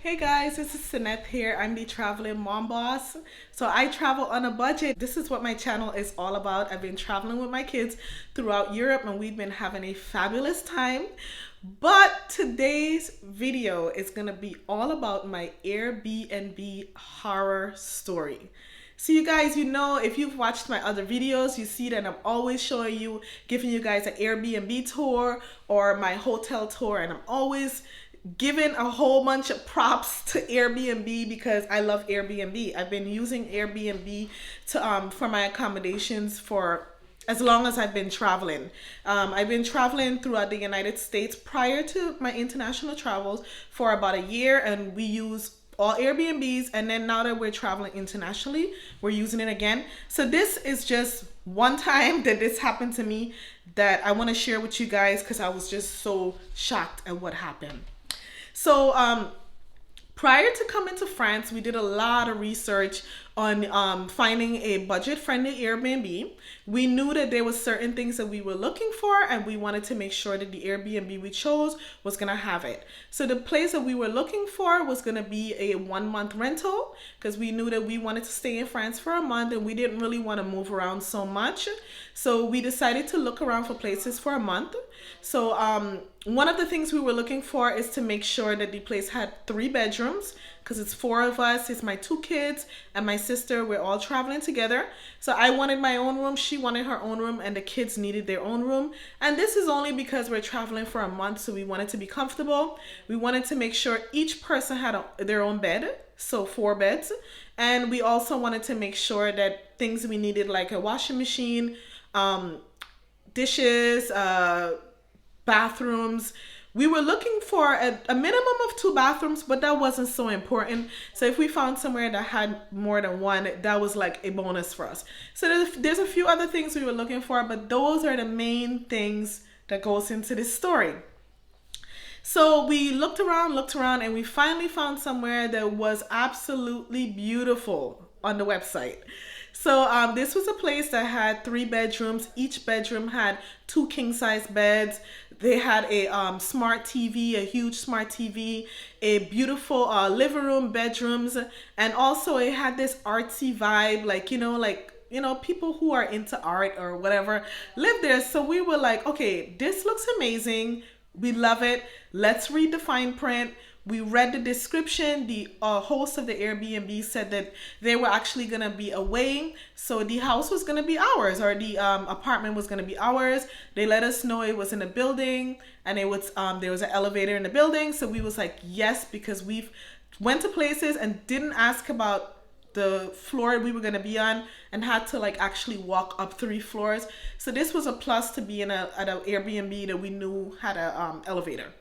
Hey guys, this is Sinette here. I'm the traveling mom boss. So I travel on a budget. This is what my channel is all about. I've been traveling with my kids throughout Europe and we've been having a fabulous time. But today's video is gonna be all about my Airbnb horror story. So you guys, if you've watched my other videos, you see that I'm always showing you, giving you guys an Airbnb tour or my hotel tour, and I'm always giving a whole bunch of props to Airbnb because I love Airbnb. I've been using Airbnb to for my accommodations for as long as I've been traveling. I've been traveling throughout the United States prior to my international travels for about a year, and we use all Airbnbs, and then now that we're traveling internationally, we're using it again. So this is just one time that this happened to me that I want to share with you guys because I was just so shocked at what happened. So prior to coming to France, we did a lot of research on finding a budget-friendly Airbnb. We knew that there was certain things that we were looking for, and we wanted to make sure that the Airbnb we chose was gonna have it. So the place that we were looking for was gonna be a 1-month rental because we knew that we wanted to stay in France for a month and we didn't really want to move around so much. So we decided to look around for places for a month. So one of the things we were looking for is to make sure that the place had 3 bedrooms because it's 4 of us. It's my 2 kids and my sister. We're all traveling together. So I wanted my own room, she wanted her own room, and the kids needed their own room. And this is only because we're traveling for a month, so we wanted to be comfortable. We wanted to make sure each person had their own bed, so 4 beds. And we also wanted to make sure that things we needed like a washing machine, dishes, bathrooms. We were looking for a minimum of 2 bathrooms, but that wasn't so important. So if we found somewhere that had more than one, that was like a bonus for us. So there's a few other things we were looking for, but those are the main things that goes into this story. So we looked around, and we finally found somewhere that was absolutely beautiful on the website. So this was a place that had 3 bedrooms. Each bedroom had 2 king-size beds. They had a smart TV, a huge smart TV, a beautiful living room, bedrooms, and also it had this artsy vibe, people who are into art or whatever live there. So we were like, okay, this looks amazing. We love it. Let's read the fine print. We read the description. The host of the Airbnb said that they were actually going to be away. So the house was going to be ours, or the apartment was going to be ours. They let us know it was in a building, and it was there was an elevator in the building. So we was like, yes, because we've went to places and didn't ask about the floor we were going to be on and had to actually walk up 3 floors. So this was a plus to be at an Airbnb that we knew had a elevator.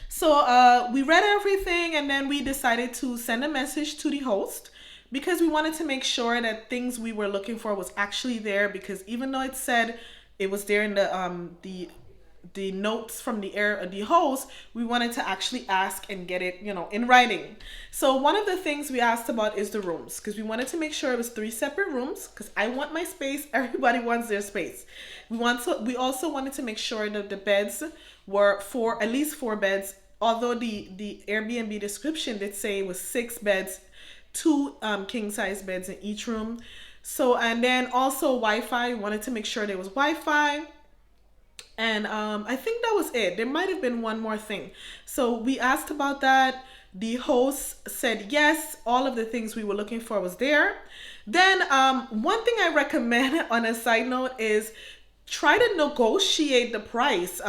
So we read everything, and then we decided to send a message to the host because we wanted to make sure that things we were looking for was actually there, because even though it said it was there in the notes from the host, we wanted to actually ask and get it, in writing. So one of the things we asked about is the rooms, because we wanted to make sure it was 3 separate rooms, because I want my space, everybody wants their space. We also wanted to make sure that the beds were at least 4 beds, although the Airbnb description did say it was 6 beds, 2 king-size beds in each room. So, and then also Wi-Fi. We wanted to make sure there was Wi-Fi. And I think that was it. There might have been one more thing. So we asked about that. The host said yes, all of the things we were looking for was there. Then one thing I recommend on a side note is try to negotiate the price.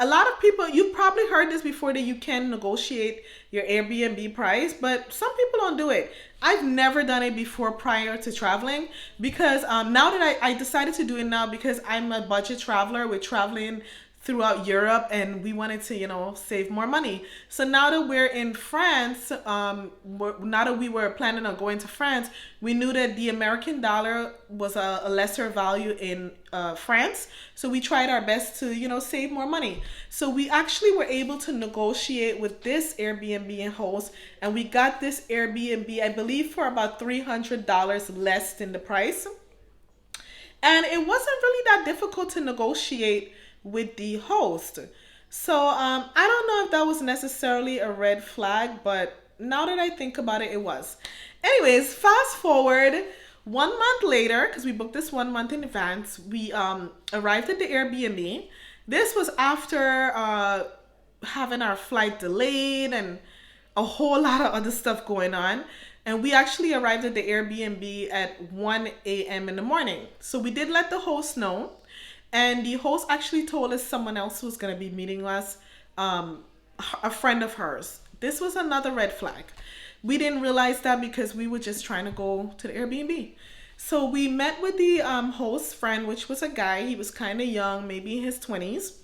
A lot of people, you've probably heard this before, that you can negotiate your Airbnb price, but some people don't do it. I've never done it before prior to traveling, because now that I decided to do it now because I'm a budget traveler. We're traveling throughout Europe and we wanted to, save more money. So now that we're in France, now that we were planning on going to France, we knew that the American dollar was a lesser value in France. So we tried our best to, save more money. So we actually were able to negotiate with this Airbnb and host, and we got this Airbnb, I believe, for about $300 less than the price. And it wasn't really that difficult to negotiate with the host. So I don't know if that was necessarily a red flag, but now that I think about it, it was. Anyways, fast forward 1 month later, because we booked this 1 month in advance, we arrived at the Airbnb. This was after having our flight delayed and a whole lot of other stuff going on. And we actually arrived at the Airbnb at 1 a.m. in the morning. So we did let the host know. And the host actually told us someone else was going to be meeting us, um, a friend of hers. This was another red flag. We didn't realize that because we were just trying to go to the Airbnb. So we met with the host friend, which was a guy. He was kind of young, maybe in his 20s.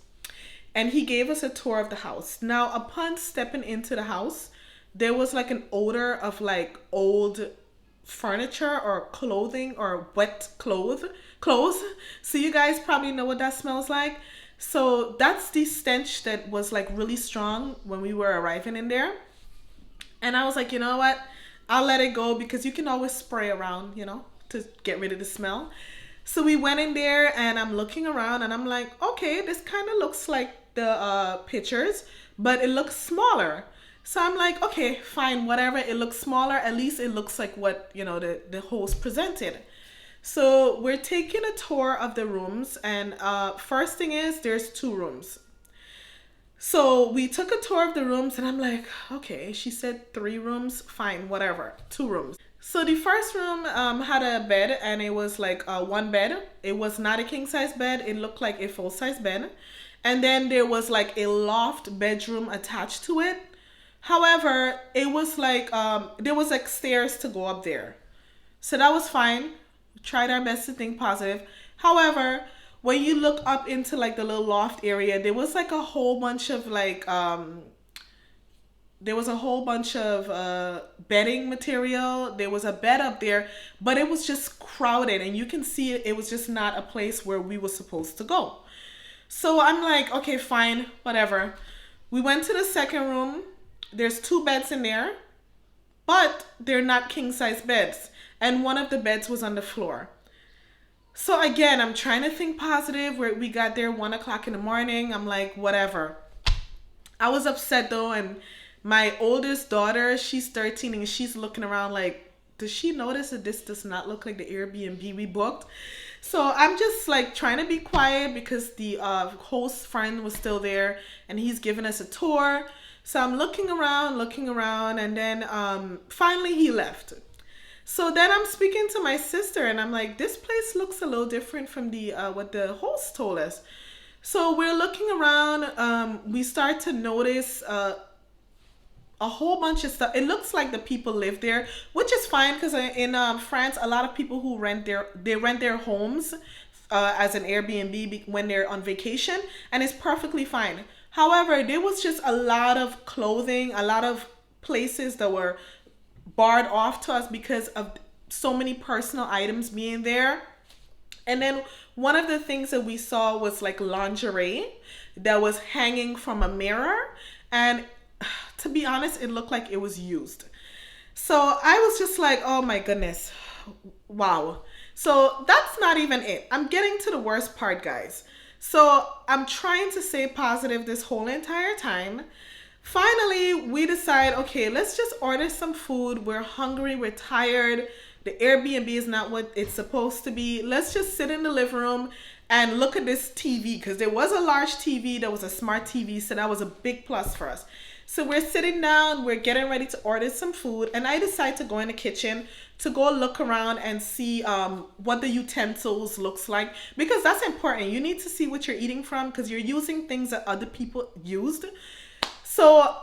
And he gave us a tour of the house. Now, upon stepping into the house, there was like an odor of like old furniture or clothing or wet clothes. So you guys probably know what that smells like. So that's the stench that was like really strong when we were arriving in there. And I was like, you know what? I'll let it go because you can always spray around, to get rid of the smell. So we went in there and I'm looking around and I'm like, okay, this kind of looks like the pictures, but it looks smaller. So I'm like, okay, fine, whatever. It looks smaller. At least it looks like what, the host presented. So we're taking a tour of the rooms. And first thing is there's 2 rooms. So we took a tour of the rooms and I'm like, okay, she said 3 rooms. Fine, whatever. 2 rooms. So the first room had a bed and it was like one bed. It was not a king size bed. It looked like a full size bed. And then there was like a loft bedroom attached to it. However, it was like there was like stairs to go up there. So that was fine. We tried our best to think positive. However, when you look up into like the little loft area, there was like a whole bunch of like there was a whole bunch of bedding material. There was a bed up there, but it was just crowded and you can see it was just not a place where we were supposed to go. So I'm like, okay, fine, whatever. We went to the second room. There's 2 beds in there, but they're not king size beds. And one of the beds was on the floor. So again, I'm trying to think positive. We got there 1 o'clock in the morning. I'm like, whatever. I was upset though. And my oldest daughter, she's 13 and she's looking around like, does she notice that this does not look like the Airbnb we booked? So I'm just like trying to be quiet because the host friend was still there and he's giving us a tour. So I'm looking around, and then finally he left. So then I'm speaking to my sister, and I'm like, this place looks a little different from the what the host told us. So we're looking around. We start to notice a whole bunch of stuff. It looks like the people live there, which is fine because in France, a lot of people who rent their homes as an Airbnb when they're on vacation, and it's perfectly fine. However, there was just a lot of clothing, a lot of places that were barred off to us because of so many personal items being there. And then one of the things that we saw was like lingerie that was hanging from a mirror. And to be honest, it looked like it was used. So I was just like, oh my goodness, wow. So that's not even it. I'm getting to the worst part, guys. So I'm trying to stay positive this whole entire time. Finally, we decide, okay, let's just order some food. We're hungry, we're tired. The Airbnb is not what it's supposed to be. Let's just sit in the living room and look at this TV because there was a large TV that was a smart TV. So that was a big plus for us. So we're sitting down, we're getting ready to order some food. And I decide to go in the kitchen to go look around and see what the utensils looks like. Because that's important. You need to see what you're eating from because you're using things that other people used. So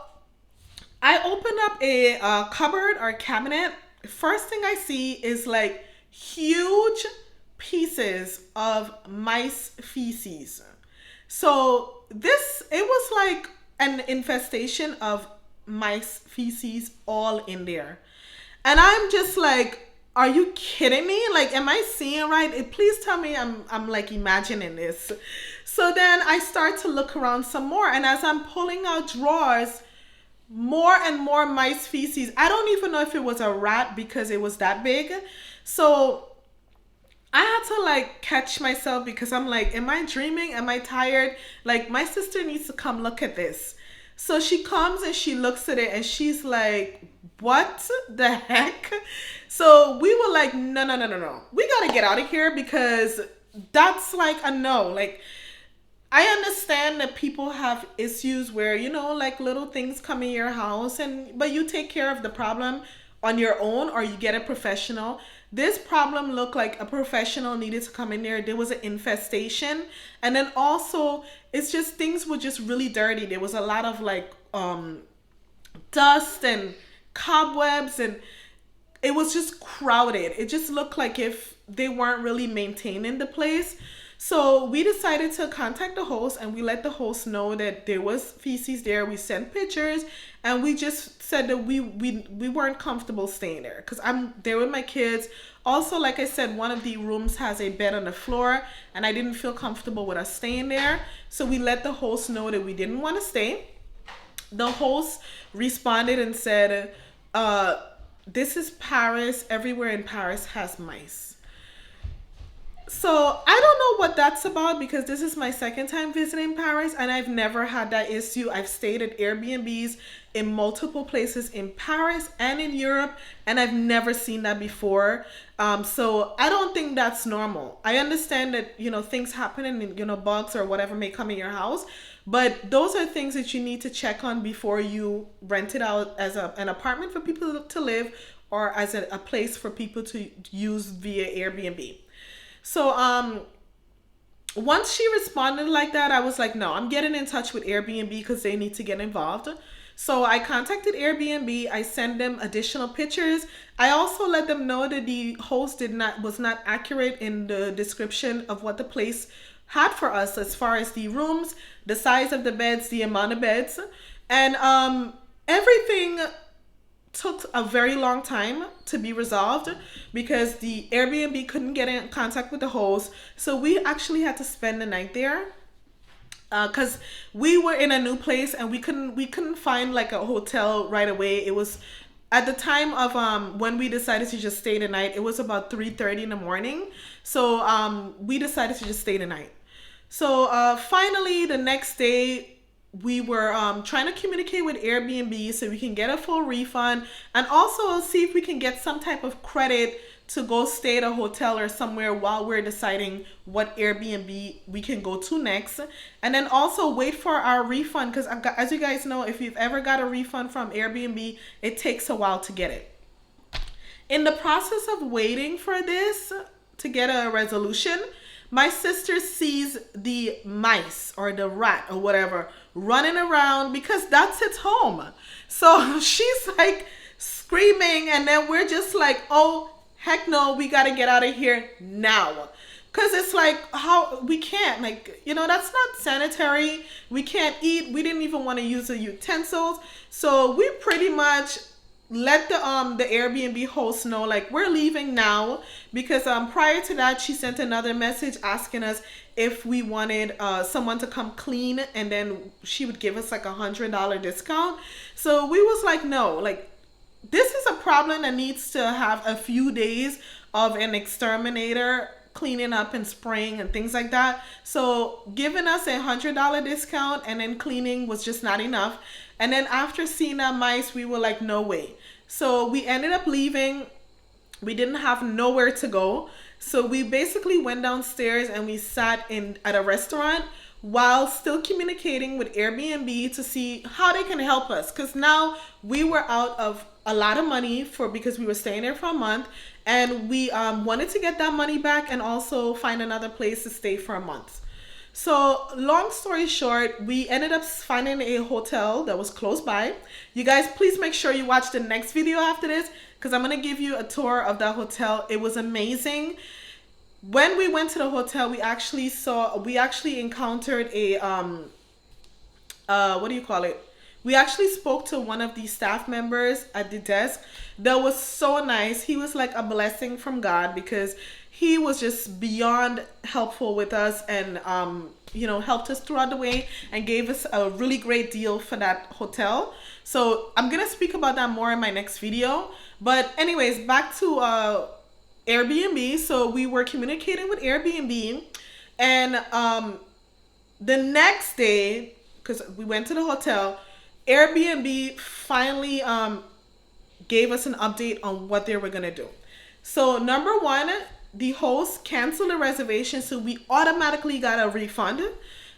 I opened up a cupboard or cabinet. First thing I see is like huge pieces of mice feces. So it was like an infestation of mice feces all in there. And I'm just like, are you kidding me? Like, am I seeing right? Please tell me I'm like imagining this. So then I start to look around some more. And as I'm pulling out drawers, more and more mice feces. I don't even know if it was a rat because it was that big. So I had to like catch myself because I'm like, am I dreaming? Am I tired? Like, my sister needs to come look at this. So she comes and she looks at it and she's like, what the heck? So we were like, no, no, no, no, no. We got to get out of here because that's like a no. Like, I understand that people have issues where, like little things come in your house but you take care of the problem on your own or you get a professional. This problem looked like a professional needed to come in there. There was an infestation. And then also it's just things were just really dirty. There was a lot of like dust and cobwebs and it was just crowded. It just looked like if they weren't really maintaining the place. So we decided to contact the host and we let the host know that there was feces there. We sent pictures and we just said that we weren't comfortable staying there because I'm there with my kids. Also, like I said, one of the rooms has a bed on the floor and I didn't feel comfortable with us staying there. So we let the host know that we didn't want to stay. The host responded and said, this is Paris. Everywhere in Paris has mice. So I don't know what that's about because this is my second time visiting Paris and I've never had that issue. I've stayed at Airbnbs in multiple places in Paris and in Europe and I've never seen that before. So I don't think that's normal. I understand that, things happen and, bugs or whatever may come in your house. But those are things that you need to check on before you rent it out as an apartment for people to live or as a place for people to use via Airbnb. So once she responded like that, I was like, no, I'm getting in touch with Airbnb because they need to get involved. So I contacted Airbnb. I sent them additional pictures. I also let them know that the host was not accurate in the description of what the place had for us as far as the rooms, the size of the beds, the amount of beds, and everything took a very long time to be resolved because the Airbnb couldn't get in contact with the host. So we actually had to spend the night there because we were in a new place and we couldn't find like a hotel right away. It was at the time of when we decided to just stay the night, it was about 3:30 in the morning. So we decided to just stay the night. So finally the next day we were trying to communicate with Airbnb so we can get a full refund and also see if we can get some type of credit to go stay at a hotel or somewhere while we're deciding what Airbnb we can go to next. And then also wait for our refund because as you guys know, if you've ever got a refund from Airbnb, it takes a while to get it. In the process of waiting for this to get a resolution, my sister sees the mice or the rat or whatever running around because that's its home. So she's like screaming and then we're just like, oh, heck no, we got to get out of here now. Because it's like, how we can't, like, that's not sanitary. We can't eat. We didn't even want to use the utensils. So we pretty much let the Airbnb host know like we're leaving now because prior to that she sent another message asking us if we wanted someone to come clean and then she would give us like $100 discount. So we was like, no, like this is a problem that needs to have a few days of an exterminator cleaning up and spraying and things like that. So giving us a $100 discount and then cleaning was just not enough. And then after seeing that mice, we were like, no way. So we ended up leaving. We didn't have nowhere to go. So we basically went downstairs and we sat at a restaurant while still communicating with Airbnb to see how they can help us. Because now we were out of a lot of money because we were staying there for a month. And we wanted to get that money back and also find another place to stay for a month. So long story short, we ended up finding a hotel that was close by. You guys, please make sure you watch the next video after this because I'm going to give you a tour of that hotel. It was amazing. When we went to the hotel, we actually encountered a, what do you call it? We actually spoke to one of the staff members at the desk that was so nice. He was like a blessing from God because he was just beyond helpful with us and, helped us throughout the way and gave us a really great deal for that hotel. So I'm going to speak about that more in my next video. But anyways, back to Airbnb. So we were communicating with Airbnb, and the next day, because we went to the hotel, Airbnb finally gave us an update on what they were gonna do. So number one, the host canceled the reservation, so we automatically got a refund.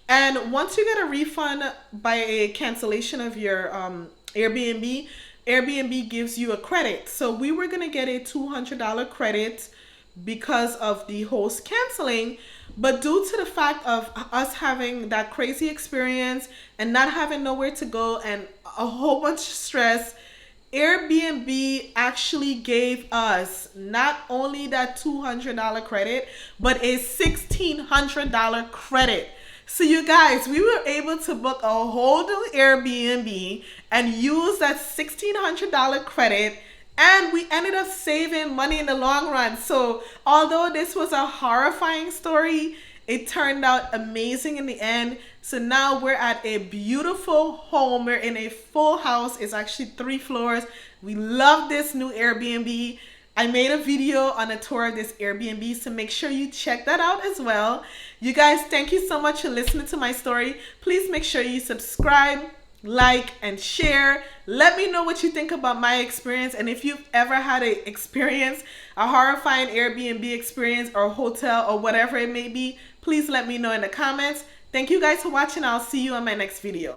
And once you get a refund by a cancellation of your Airbnb, Airbnb gives you a credit. So we were gonna get a $200 credit because of the host canceling, but due to the fact of us having that crazy experience and not having nowhere to go and a whole bunch of stress, Airbnb actually gave us not only that $200 credit, but a $1,600 credit. So you guys, we were able to book a whole new Airbnb and use that $1,600 credit, and we ended up saving money in the long run. So although this was a horrifying story, it turned out amazing in the end. So now we're at a beautiful home. We're in a full house. It's actually 3 floors. We love this new Airbnb. I made a video on a tour of this Airbnb, so make sure you check that out as well. You guys, thank you so much for listening to my story. Please make sure you subscribe, like, and share. Let me know what you think about my experience, and if you've ever had a experience, a horrifying Airbnb experience or hotel or whatever it may be, please let me know in the comments. Thank you guys for watching. I'll see you on my next video.